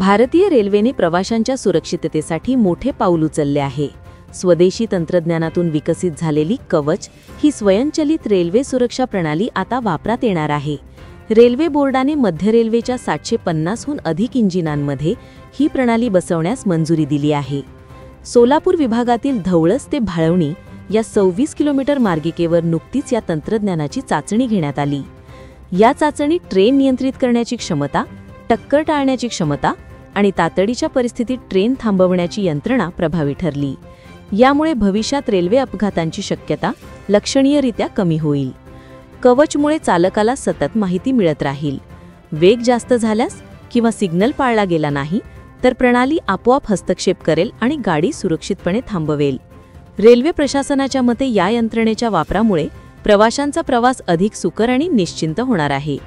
भारतीय रेल्वेने प्रवाशांच्या सुरक्षिततेसाठी मोठे पाऊल उचलले आहे। स्वदेशी तंत्रज्ञानातून विकसित झालेली कवच ही स्वयंचलित रेल्वे सुरक्षा प्रणाली आता वापरात येणार आहे। रेल्वे बोर्डाने मध्य रेल्वेच्या 750हून अधिक इंजिनांमध्ये ही प्रणाली बसवण्यास मंजुरी दिली आहे। सोलापूर विभागातील धवळस ते भाळवणी या 26 किलोमीटर मार्गिकेवर नुकतीच या तंत्रज्ञानाची चाचणी घेण्यात आली। या चाचणीत ट्रेन नियंत्रित करण्याची क्षमता, टक्कर टाळण्याची क्षमता आणि तातडीच्या परिस्थितीत ट्रेन थांबवण्याची यंत्रणा प्रभावी ठरली। यामुळे भविष्यात रेल्वे अपघातांची शक्यता लक्षणीयरित्या कमी होईल। कवचमुळे चालकाला सतत माहिती मिळत राहील। वेग जास्त झाल्यास किंवा सिग्नल पाळला गेला नाही तर प्रणाली आपोआप हस्तक्षेप करेल आणि गाडी सुरक्षितपणे थांबवेल। रेल्वे प्रशासनाच्या मते या यंत्रणेच्या वापरामुळे प्रवाशांचा प्रवास अधिक सुकर आणि निश्चिंत होणार आहे।